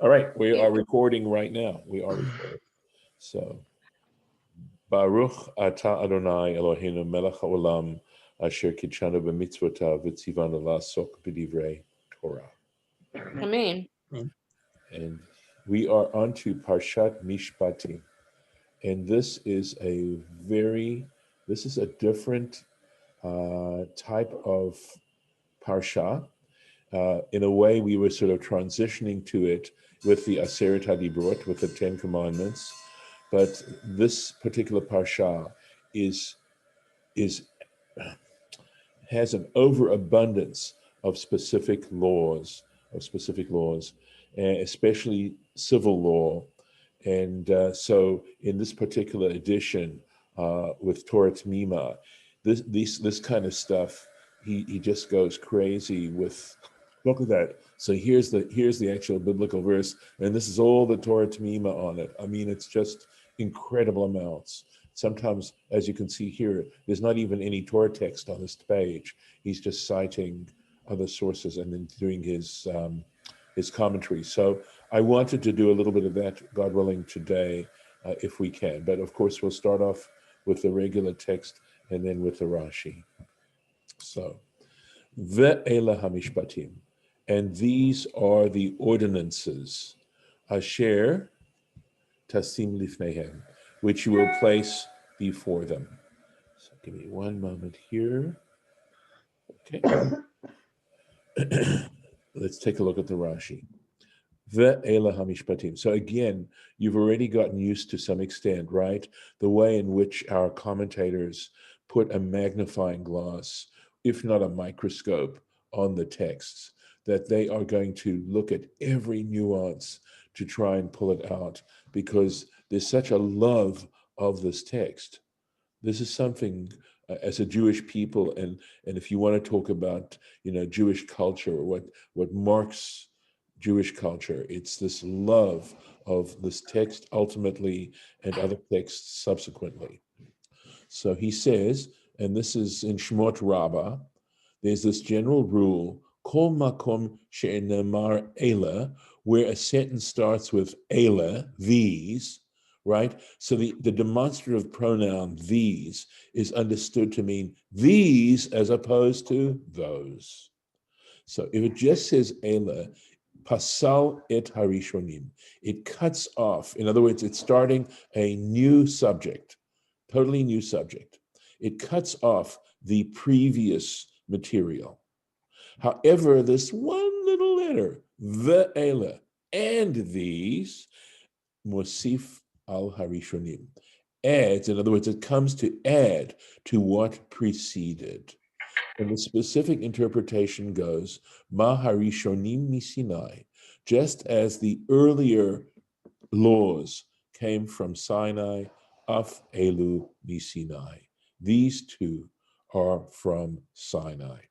All right, we are recording right now. We are recording. So, Baruch Ata Adonai Eloheinu Melech Haolam Asher Kitshanu b'mitzvotav v'tzivanu la'asok b'divrei Torah. Amen. And we are on to Parshat Mishpatim. And this is a different type of Parsha. In a way, we were sort of transitioning to it with the Aseret HaDibrot, with the Ten Commandments. But this particular Parsha has an overabundance of specific laws, especially civil law. And so in this particular edition with Torah T'mima, this kind of stuff, he just goes crazy with. Look at that. So here's the actual biblical verse, and this is all the Torah T'mima on it. I mean, it's just incredible amounts. Sometimes, as you can see here, there's not even any Torah text on this page. He's just citing other sources and then doing his commentary. So I wanted to do a little bit of that, God willing, today, if we can. But of course, we'll start off with the regular text and then with the Rashi. So, Ve'ela HaMishpatim. And these are the ordinances, Asher Tasim Lifnehem, which you will place before them. So give me one moment here. Okay. Let's take a look at the Rashi. Ve'ela HaMishpatim. So again, you've already gotten used to some extent, right? The way in which our commentators put a magnifying glass, if not a microscope, on the texts, that they are going to look at every nuance to try and pull it out, because there's such a love of this text. This is something as a Jewish people, and if you want to talk about, Jewish culture, or what marks Jewish culture, it's this love of this text ultimately and other texts subsequently. So he says, and this is in Shemot Rabbah, there's this general rule, Kol makom she'nemar ela, where a sentence starts with ela, these, right? So the demonstrative pronoun these is understood to mean these as opposed to those. So if it just says ela, pasal et harishonim, it cuts off. In other words, it's starting a new subject, totally new subject. It cuts off the previous material. However, this one little letter, ve'ela, and these, mosif al harishonim, adds, in other words, it comes to add to what preceded. And the specific interpretation goes, ma harishonim misinai, just as the earlier laws came from Sinai, af elu misinai. These two are from Sinai.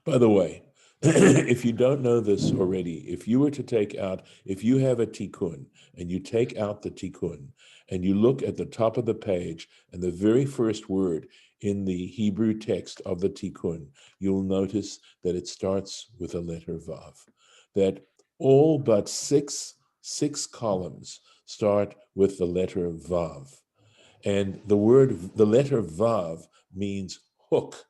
By the way, if you don't know this already, if you have a tikkun and you take out the tikkun and you look at the top of the page and the very first word in the Hebrew text of the tikkun, you'll notice that it starts with a letter vav, that all but six columns start with the letter vav. And the letter vav means hook.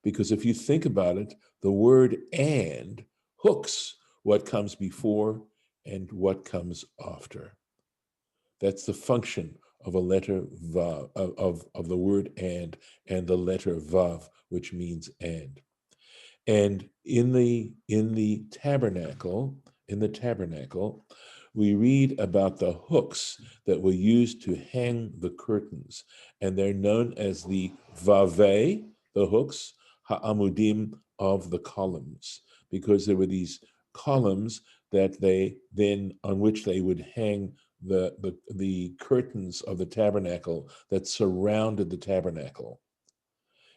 Because if you think about it, the word and hooks what comes before and what comes after. That's the function of a letter vav, of the word and the letter vav, which means and. And in the tabernacle, we read about the hooks that were used to hang the curtains, and they're known as the vaveh, the hooks, ha'amudim, of the columns, because there were these columns that on which they would hang the curtains of the tabernacle that surrounded the tabernacle.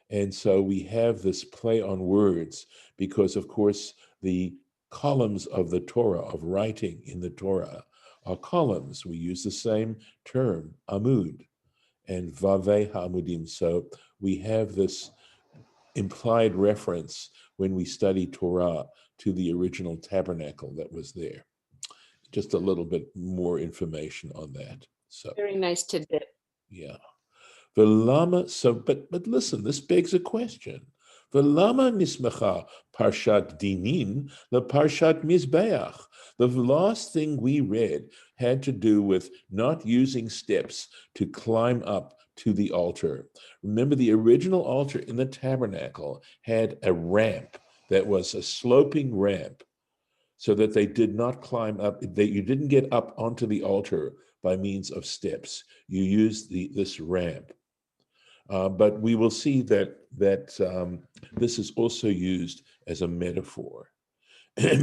And so we have this play on words because, of course, the columns of the Torah, of writing in the Torah, are columns. We use the same term, amud, and vaveh ha'amudim. So we have this implied reference when we study Torah to the original tabernacle that was there. Just a little bit more information on that. So Very nice tidbit. yeah. Velama, so but listen, this begs a question. Velama nismecha parshat dinin the parshat mizbeach. The last thing we read had to do with not using steps to climb up to the altar. Remember, the original altar in the tabernacle had a ramp that was a sloping ramp, so that they did not climb up, that you didn't get up onto the altar by means of steps. You used this ramp. But we will see that this is also used as a metaphor.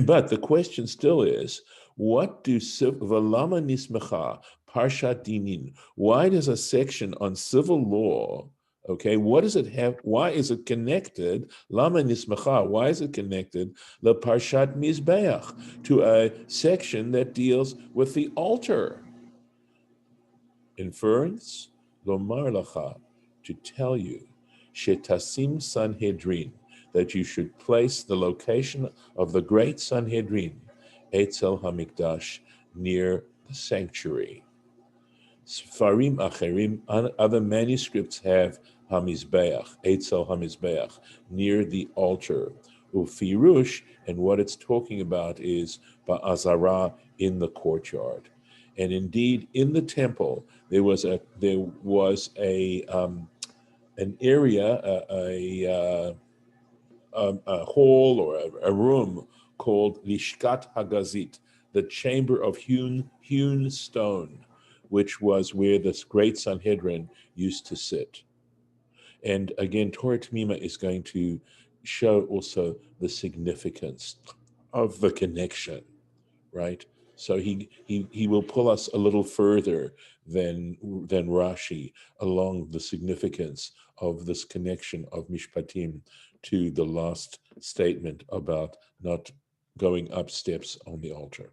But the question still is, what do Valama Nismecha Parshat Dinin? Why does a section on civil law? Okay, what does it have? Why is it connected? Lama Nismecha. Why is it connected? The Parshat Mizbeach, to a section that deals with the altar. Inference, Lomar Lacha, to tell you, Shetasim Sanhedrin, that you should place the location of the great Sanhedrin, Etzel Hamikdash, near the sanctuary. Sfarim Acherim, other manuscripts have Hamizbeach, Etzel Hamizbeach, near the altar. Ufirush, and what it's talking about is Ba'azara, in the courtyard. And indeed, in the temple, there was an area, a hall or a room called Lishkat Hagazit, the chamber of hewn stone, which was where this great Sanhedrin used to sit. And again, Torah Tamima is going to show also the significance of the connection, right? So he will pull us a little further than Rashi along the significance of this connection of Mishpatim to the last statement about not going up steps on the altar.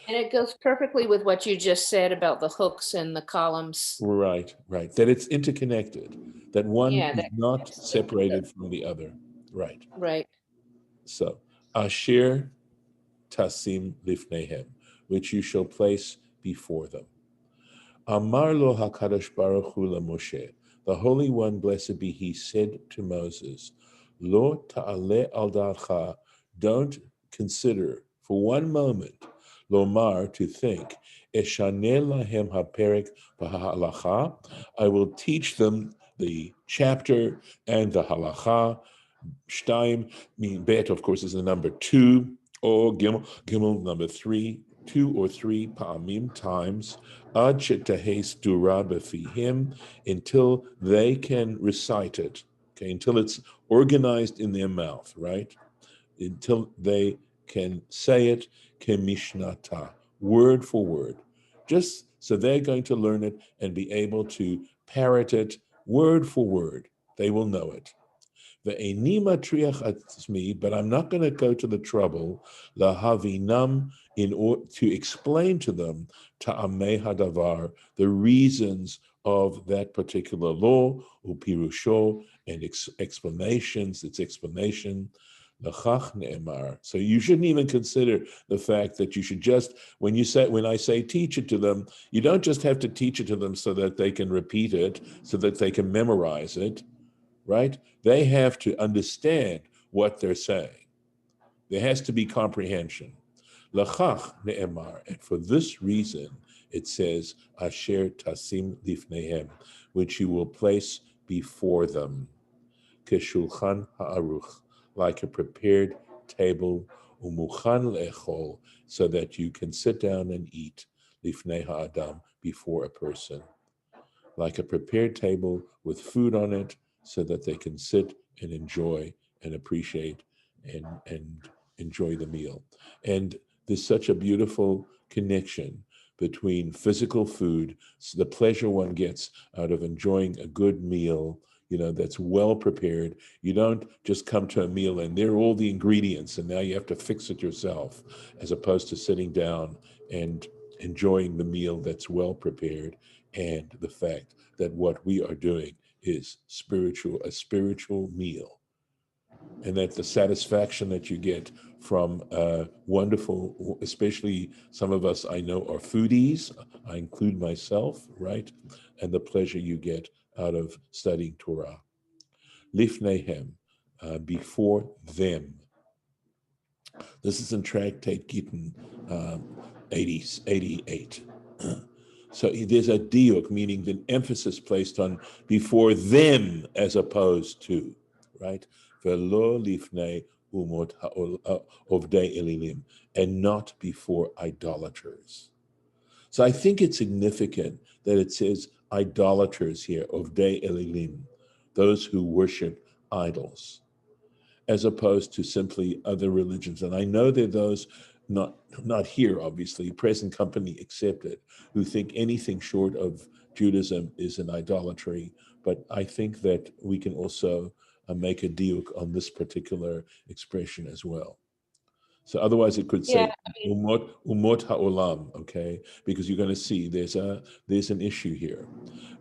And it goes perfectly with what you just said about the hooks and the columns. Right. That it's interconnected, that one is not that's separated from the other. Right. Right. So, Asher Tasim Lifnehem, which you shall place before them. Amar lo HaKadosh Baruch Hu Moshe, the Holy One, blessed be He, said to Moses, Lo ta'ale al da'atcha, don't consider for one moment, lomar, to think, Eshaneh lahem haperek b'ha'alacha, I will teach them the chapter and the halacha. Shtaim, mean bet, of course, is the number 2, or gimel number 3, 2 or 3 pa'amim times, ad shetahes dura b'fihim, until they can recite it, okay, until it's organized in their mouth, right? Until they can say it, kemishnata, word for word. Just so they're going to learn it and be able to parrot it word for word. They will know it. But I'm not going to go to the trouble lahavinam to explain to them ta'amei hadavar, the reasons of that particular law, upirusho, and explanations, its explanation. So you shouldn't even consider the fact that you should just, when I say teach it to them, you don't just have to teach it to them so that they can repeat it, so that they can memorize it. Right? They have to understand what they're saying. There has to be comprehension. Lachach ne'emar, and for this reason, it says, Asher tasim lifnehem, which you will place before them, keshulchan ha'aruch, like a prepared table, umuchan le'echol, so that you can sit down and eat, lifnei ha'adam, before a person, like a prepared table with food on it, so that they can sit and enjoy and appreciate and enjoy the meal. And there's such a beautiful connection between physical food, so the pleasure one gets out of enjoying a good meal, that's well prepared. You don't just come to a meal and there are all the ingredients and now you have to fix it yourself, as opposed to sitting down and enjoying the meal that's well prepared, and the fact that what we are doing is a spiritual meal, and that the satisfaction that you get from wonderful, especially some of us I know are foodies, I include myself, right? And the pleasure you get out of studying Torah. Lifnehem, before them. This is in Tractate Gittin 88. So there's a diuk, meaning the emphasis placed on before them as opposed to, right? Velo lifnei umot ovdei elilim, and not before idolaters. So I think it's significant that it says idolaters here, ovdei elilim, those who worship idols, as opposed to simply other religions. And I know there are those, not here, obviously, present company accepted, who think anything short of Judaism is an idolatry. But I think that we can also make a diuk on this particular expression as well. So otherwise it could Yeah, say umot ha'olam, okay? Because you're going to see there's an issue here.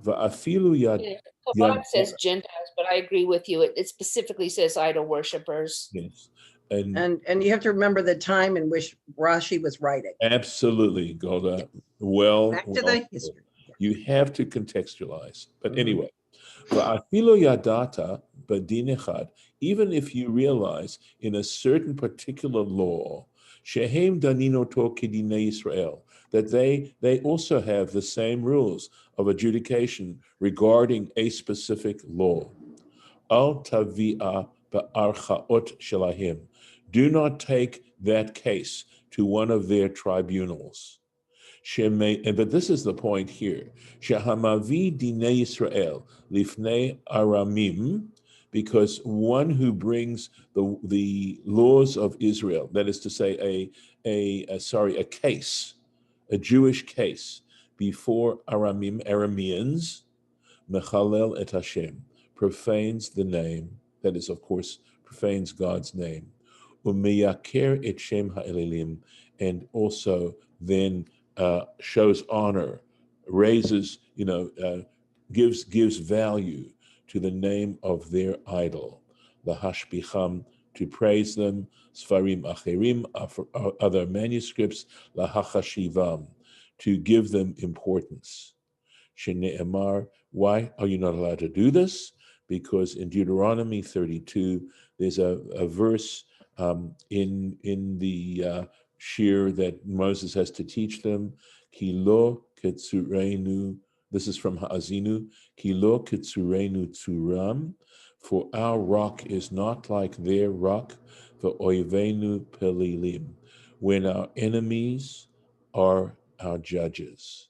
Va'afilu yeah. yad, Kabbalah says Gentiles, but I agree with you. It specifically says idol worshipers. yes. And And you have to remember the time in which Rashi was writing. absolutely, Golda. Well, Back to the history. you have to contextualize. But Mhm. anyway, va'afilu yadata b'din echad, even if you realize in a certain particular law, shehem daninoto kedinei Israel, that they also have the same rules of adjudication regarding a specific law. Al tavi'a ba'archaot shelahim. Do not take that case to one of their tribunals. But this is the point here. Shehamavi dinei Yisrael lifnei aramim, because one who brings the laws of Israel, that is to say, a case, a Jewish case, before Arameans, mechalel et Hashem, profanes the name, that is, of course, profanes God's name, umeyaker et shem ha'elelim, and also then shows honor, raises, gives value to the name of their idol, lahashbicham, to praise them, sfarim acherim, other manuscripts, lahachashivam, to give them importance. Shene'emar, why are you not allowed to do this? Because in Deuteronomy 32, there's a verse in the shir that Moses has to teach them. Kilo ketsurenu, this is from Ha'azinu. Kilo ketsurenu tsuram, for our rock is not like their rock. For oivenu pelilim, when our enemies are our judges.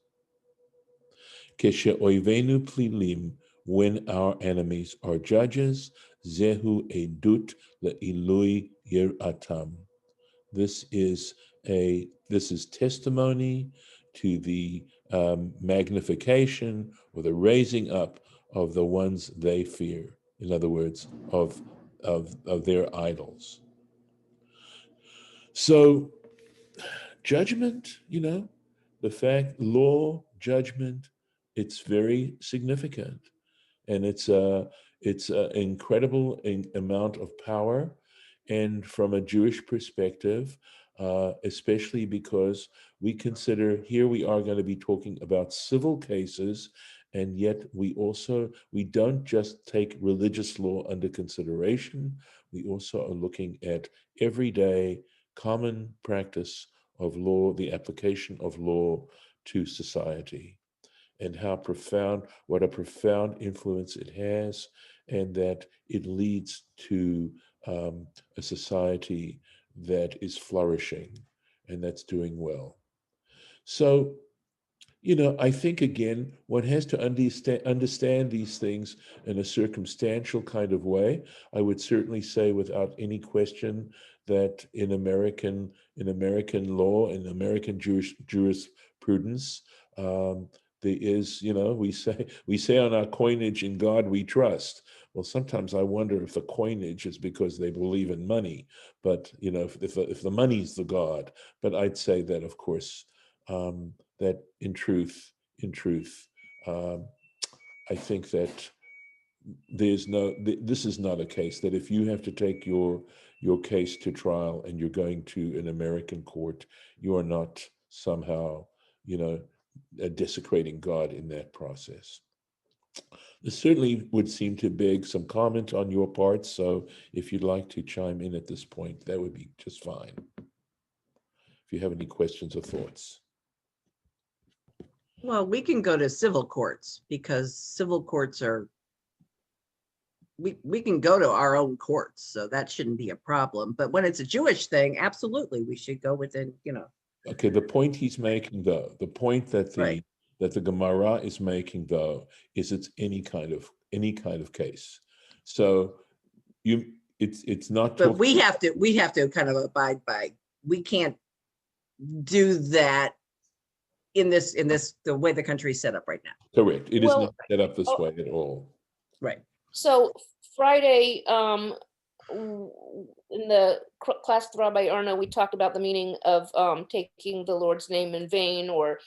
Keshe'oivenu plilim, when our enemies are judges, zehu edut le'ilui yiratam. This is testimony to the magnification or the raising up of the ones they fear. In other words, of their idols. So, judgment, the fact, law, judgment, it's very significant, and it's an incredible amount of power. And from a Jewish perspective, especially because we consider here we are going to be talking about civil cases, and yet we don't just take religious law under consideration. We also are looking at everyday common practice of law, the application of law to society, and what a profound influence it has, and that it leads to a society that is flourishing and that's doing well. So, I think, again, one has to understand these things in a circumstantial kind of way. I would certainly say without any question that in American law, in American jurisprudence, there is, we say on our coinage, "In God we trust." Well, sometimes I wonder if the coinage is because they believe in money, but if the money's the God. But I'd say that, of course, that in truth, I think that this is not a case that if you have to take your case to trial and you're going to an American court, you are not somehow, desecrating God in that process. This certainly would seem to beg some comment on your part. So if you'd like to chime in at this point, that would be just fine. If you have any questions or thoughts. Well, we can go to civil courts because civil courts are, we can go to our own courts, so that shouldn't be a problem. But when it's a Jewish thing, absolutely, we should go within, Okay, the point he's making, though, the point that Right. the Gemara is making, though, is it's any kind of case. So it's not. But we have to kind of abide by. We can't do that in this the way the country is set up right now. Correct. It is Well, not set up this way at all. Right. So Friday, in the class with Rabbi Arno, we talked about the meaning of taking the Lord's name in vain, or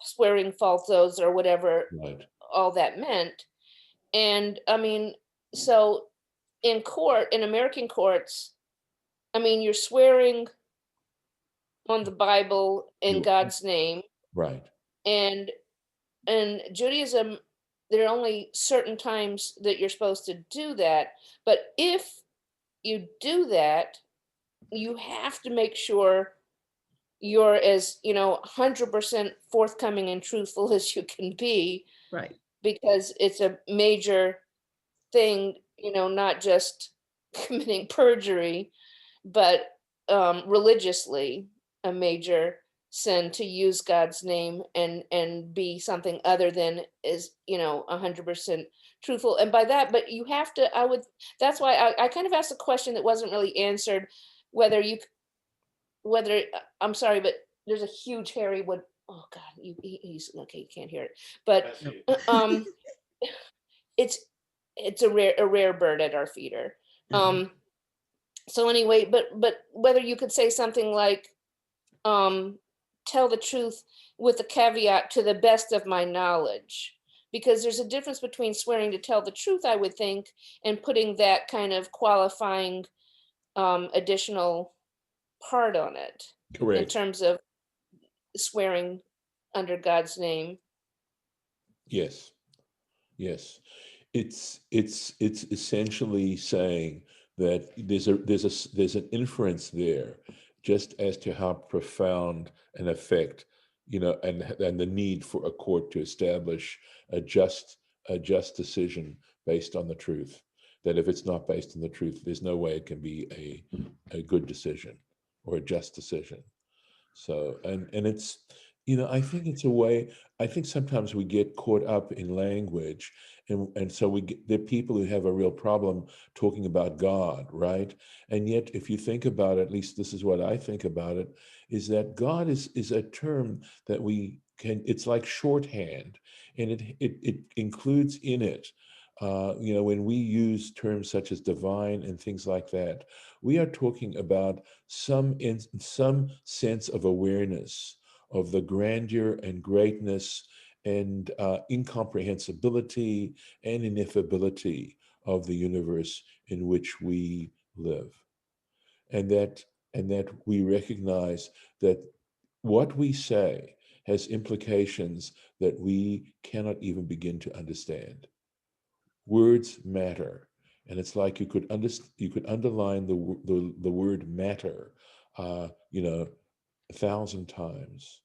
swearing false oaths, or whatever Right. all that meant. And I mean, so in American courts, I mean, you're swearing on the Bible in God's name. Right. And in Judaism, there are only certain times that you're supposed to do that. But if you do that, you have to make sure you're as 100% forthcoming and truthful as you can be. Right. Because it's a major thing, not just committing perjury, but religiously a major sin to use God's name and be something other than is 100% truthful. And by that, but you have to, that's why I kind of asked a question that wasn't really answered, I'm sorry, but there's a huge hairy wood. Oh God, he's okay, you can't hear it. But it's a rare bird at our feeder. So anyway, but whether you could say something like, tell the truth with a caveat, to the best of my knowledge, because there's a difference between swearing to tell the truth, I would think, and putting that kind of qualifying additional part on it. Correct. In terms of swearing under God's name. Yes. It's essentially saying that there's an inference there, just as to how profound an effect, and the need for a court to establish a just decision based on the truth. That if it's not based on the truth, there's no way it can be a good decision or a just decision. So, and it's, I think it's a way, I think sometimes we get caught up in language, and so there are people who have a real problem talking about God, right? And yet, if you think about it, at least this is what I think about it, is that God is a term that it's like shorthand, and it includes in it, when we use terms such as divine and things like that, we are talking about some sense of awareness of the grandeur and greatness and incomprehensibility and ineffability of the universe in which we live, and that we recognize that what we say has implications that we cannot even begin to understand. Words matter, and it's like you could underline the word matter, 1,000 times,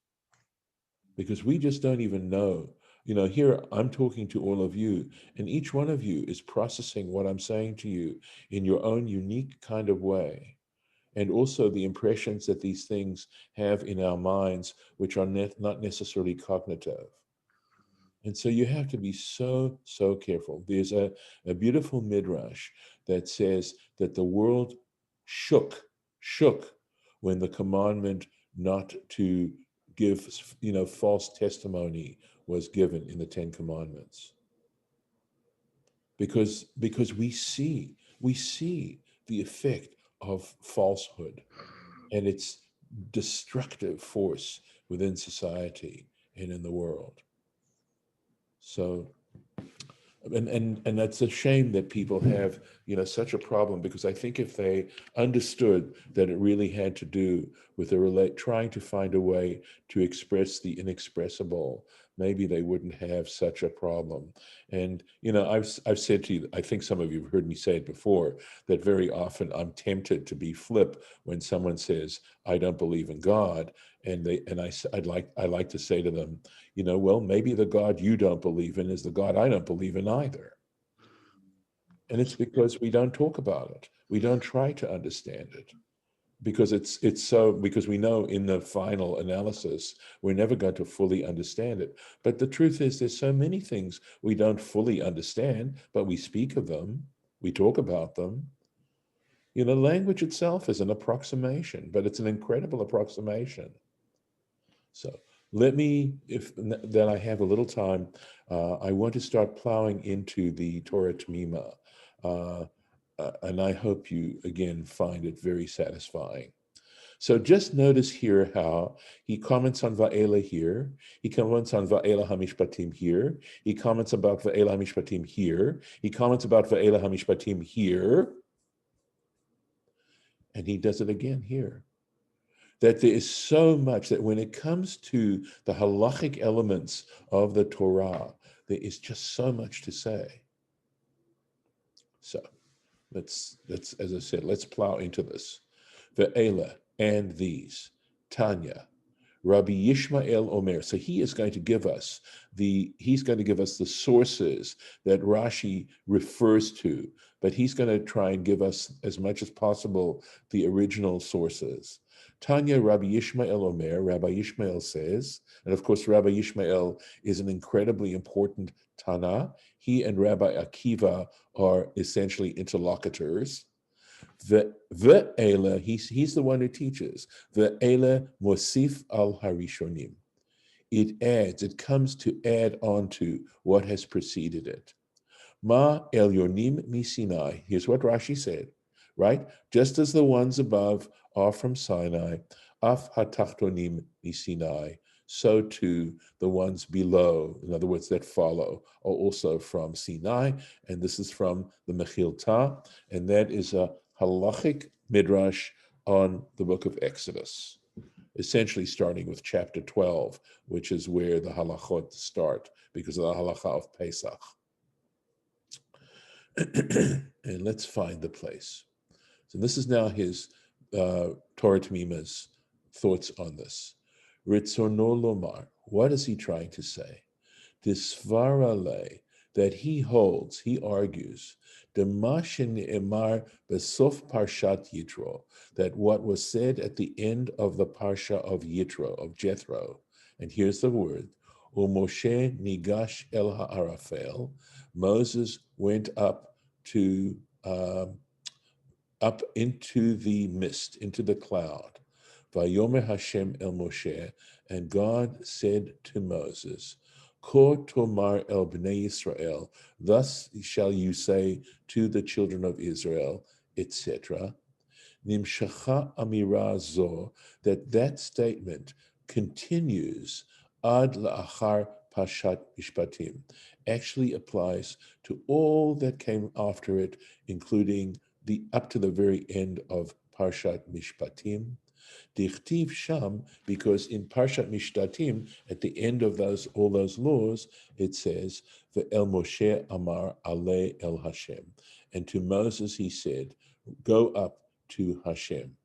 because we just don't even know. Here I'm talking to all of you, and each one of you is processing what I'm saying to you in your own unique kind of way, and also the impressions that these things have in our minds, which are not necessarily cognitive. And so you have to be so careful. There's a beautiful midrash that says that the world shook when the commandment not to give, false testimony was given in the Ten Commandments. Because we see the effect of falsehood and its destructive force within society and in the world. So And that's a shame that people have, such a problem, because I think if they understood that it really had to do with trying to find a way to express the inexpressible, maybe they wouldn't have such a problem. And I've said to you, I think some of you have heard me say it before, that very often I'm tempted to be flip when someone says, "I don't believe in God," I like to say to them, well, maybe the God you don't believe in is the God I don't believe in either. And it's because we don't talk about it. We don't try to understand it, because because we know in the final analysis, we're never going to fully understand it. But the truth is, there's so many things we don't fully understand, but we speak of them, we talk about them. Language itself is an approximation, but it's an incredible approximation. So let me, if then I have a little time, I want to start plowing into the Torah Tamima, and I hope you again find it very satisfying. So just notice here how he comments on Va'ela here, he comments on Va'ela HaMishpatim here, he comments about Va'ela HaMishpatim here, he comments about Va'ela HaMishpatim here, and he does it again here. That there is so much that when it comes to the halachic elements of the Torah, there is just so much to say. So let's as I said, let's plow into this. Ve'ela, and these, Tanya, Rabbi Yishmael Omer. So he's going to give us the sources that Rashi refers to, but he's going to try and give us as much as possible the original sources. Tanya, Rabbi Yishmael Omer, Rabbi Yishmael says, and of course Rabbi Yishmael is an incredibly important Tana. He and Rabbi Akiva are essentially interlocutors. Ve'ela, he's the one who teaches. Ve'ela mosif al harishonim. It comes to add on to what has preceded it. Ma elyonim mi Sinai. Here's what Rashi said, right? Just as the ones above are from Sinai, af hatachtonim mi Sinai, so too the ones below, in other words, that follow, are also from Sinai. And this is from the Mechilta, and that is a halachic midrash on the book of Exodus, essentially starting with chapter 12, which is where the halachot start because of the halacha of Pesach. And let's find the place. So this is now his Torah Tamima's thoughts on this. Ritzono lomar, what is he trying to say? Disvarale, that he holds, he argues, Demashin emar besof parshat Yitro, that what was said at the end of the parsha of Yitro, of Jethro, and here's the word, Moshe nigash el ha'arafel, Moses went up into the mist, into the cloud. Vayomer Hashem el Moshe, and God said to Moses, Ko tomar el bnei Yisrael, thus shall you say to the children of Israel, etc. Nimshacha amira zo, that statement continues ad la'achar Parshat Mishpatim, actually applies to all that came after it, including up to the very end of Parshat Mishpatim. Dichtiv sham, because in Parshat Mishpatim, at the end of all those laws, it says, Ve'el Moshe amar ale el Hashem, and to Moses he said, go up to Hashem.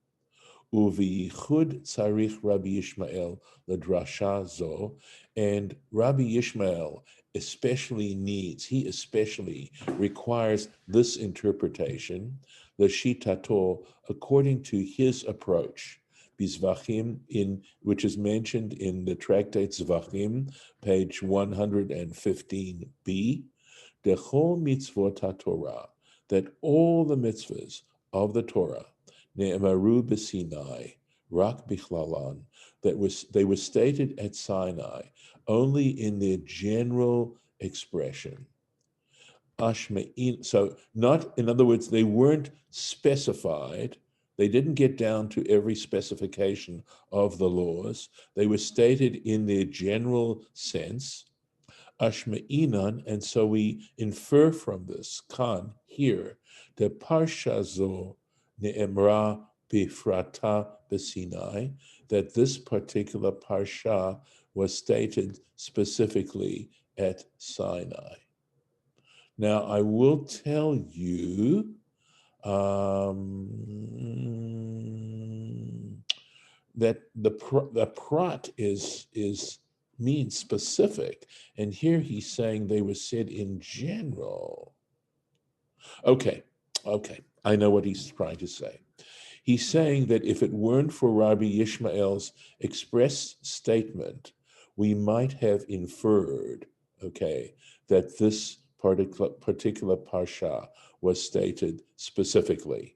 Uviyichud tzarich Rabbi Yishmael l'drasha zo, and Rabbi Yishmael he especially requires this interpretation, l'shitato, according to his approach, bizvachim, which is mentioned in the tractate Zvachim, page 115b, dechol mitzvot haTorah, that all the mitzvahs of the Torah, Ne'emaru b'Sinai, rak bichlalan, they were stated at Sinai only in their general expression. Ashme'in, so not, in other words, they weren't specified. They didn't get down to every specification of the laws. They were stated in their general sense. Ashme'inan, and so we infer from this, kan, here, the Parsha zo ne'emra bifrata b'Sinai, that this particular Parsha was stated specifically at Sinai. Now, I will tell you that the prat is means specific, and here he's saying they were said in general. Okay, I know what he's trying to say. He's saying that if it weren't for Rabbi Yishmael's express statement, we might have inferred, okay, that this particular parsha was stated specifically.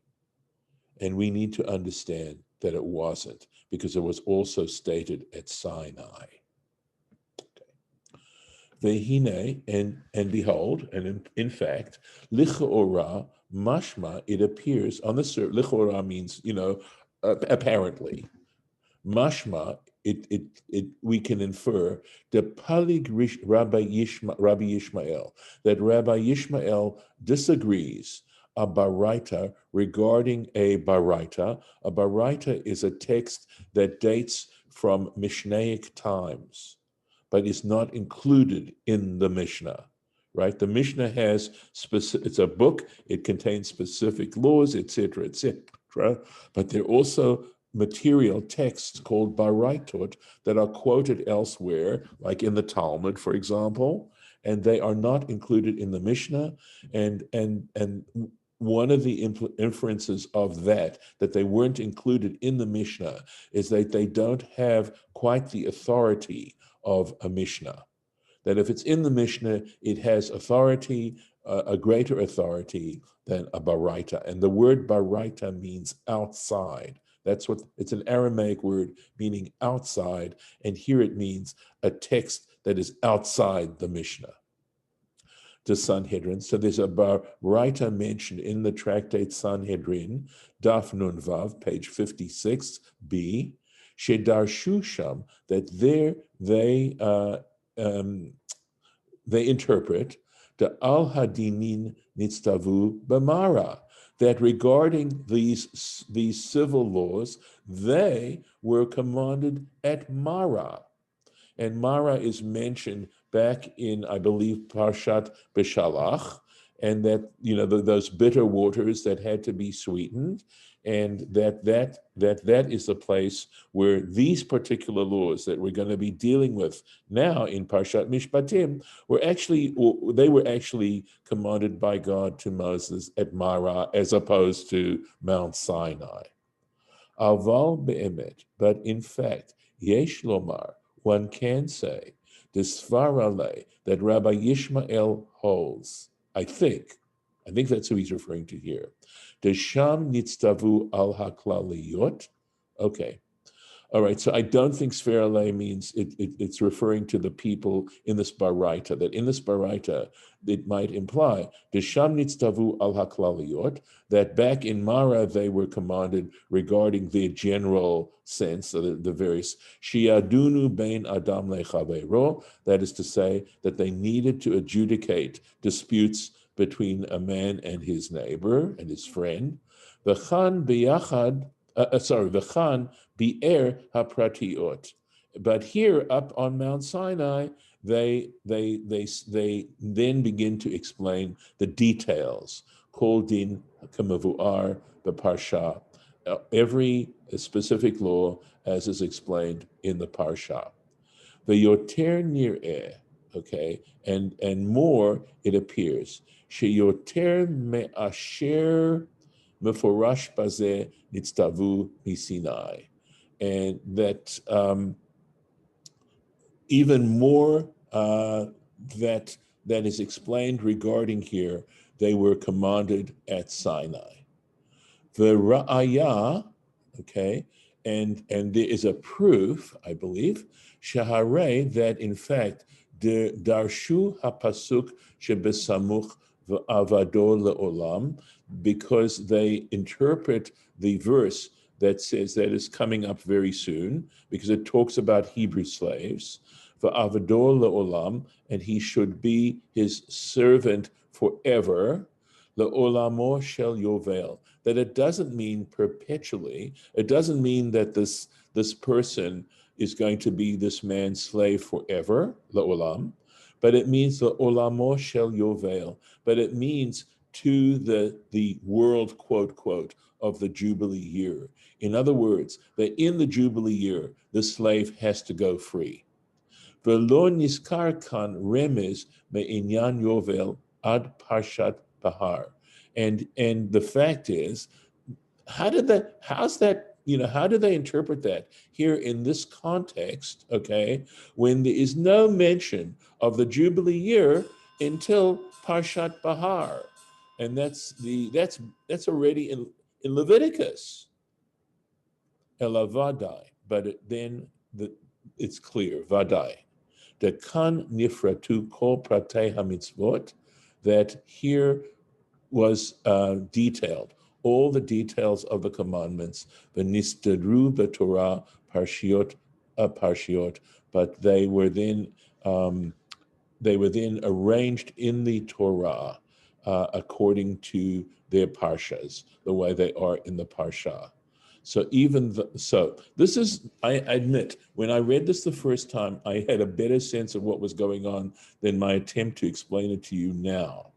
And we need to understand that it wasn't, because it was also stated at Sinai. Vehine, and behold, and in fact, lichora mashma, it appears on the surface. Lichora means, apparently. Mashma, we can infer the palig Rabbi Yishmael, that Rabbi Yishmael disagrees a baraita regarding a baraita. A baraita is a text that dates from Mishnaic times, but is not included in the Mishnah, right? The Mishnah has it's a book, it contains specific laws, etc., but there are also material texts called baraitot that are quoted elsewhere, like in the Talmud, for example, and they are not included in the Mishnah, and one of the inferences of that they weren't included in the Mishnah is that they don't have quite the authority of a Mishnah. That if it's in the Mishnah, it has authority, a greater authority than a baraita. And the word baraita means outside. It's an Aramaic word meaning outside. And here it means a text that is outside the Mishnah. The Sanhedrin. So there's a baraita mentioned in the tractate Sanhedrin, Daf Nun Vav, page 56b, Shedarshu Sham, that there they interpret the al hadinin nitztavu b'mara, that regarding these civil laws, they were commanded at Mara. And Mara is mentioned back in, I believe, Parshat Beshalach, and that, those bitter waters that had to be sweetened, and that is the place where these particular laws that we're going to be dealing with now in Parshat Mishpatim were actually commanded by God to Moses at Mara, as opposed to Mount Sinai. Aval be'emet, but in fact, yesh lomar, one can say, disvarale, that Rabbi Yishmael holds, I think that's who he's referring to here. Desham nitztavu al haklaliyot. Okay. All right. So I don't think sferale means it's referring to the people in this baraita, that in this baraita, it might imply Desham nitztavu al haklaliyot, that back in Mara, they were commanded regarding their general sense, so the various shiadunu bein adam lechavero, that is to say that they needed to adjudicate disputes between a man and his neighbor and his friend. V'chan bi'er hapratiot. But here up on Mount Sinai, they then begin to explain the details. Kol din kamavuar b'parsha. Every specific law as is explained in the parsha. V'yoter nir'eh. Okay, and more it appears. Sheyoter me'asher meforash bazeh nitztavu misinai, and that even more that is explained regarding here, they were commanded at Sinai. The ra'aya, okay, and there is a proof, I believe, shahare, that in fact the darshu hapasuk shebesamuch v'avado le'olam, because they interpret the verse that says that is coming up very soon, because it talks about Hebrew slaves. va'avador le'olam, and he should be his servant forever. Le'olamo shel yovel. That it doesn't mean perpetually. It doesn't mean that this person is going to be this man's slave forever, le'olam, but it means le'olamo shel yovel. But it means to the world, quote, quote, of the Jubilee year. In other words, that in the Jubilee year, the slave has to go free. V'lo niskar kan remez me'inyan yovel ad parshat bahar. And the fact is, how do they interpret that here in this context, okay, when there is no mention of the Jubilee year until Parshat Bahar? And that's already in Leviticus. Ela vadai, but it's clear, vadai. The kan nifratu kol pratei hamitzvot, that here was detailed, all the details of the commandments, the nistadru b'Torah parshiot, but they were then arranged in the Torah according to their parshas, the way they are in the parsha. So this is, I admit, when I read this the first time, I had a better sense of what was going on than my attempt to explain it to you now,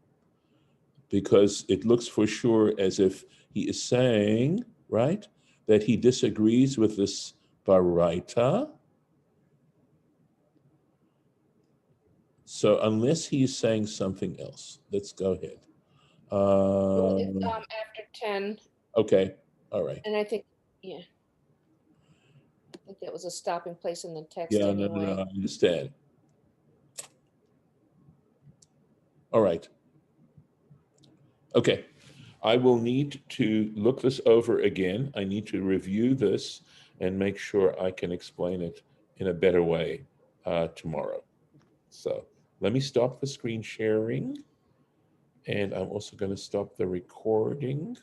because it looks for sure as if he is saying, right, that he disagrees with this baraita. So unless he's saying something else, let's go ahead. It's after 10, Okay, all right. and I think, yeah, I think that was a stopping place in the text Yeah, anyway. no, I understand. All right. Okay, I will need to look this over again. I need to review this and make sure I can explain it in a better way tomorrow. So let me stop the screen sharing. And I'm also going to stop the recording.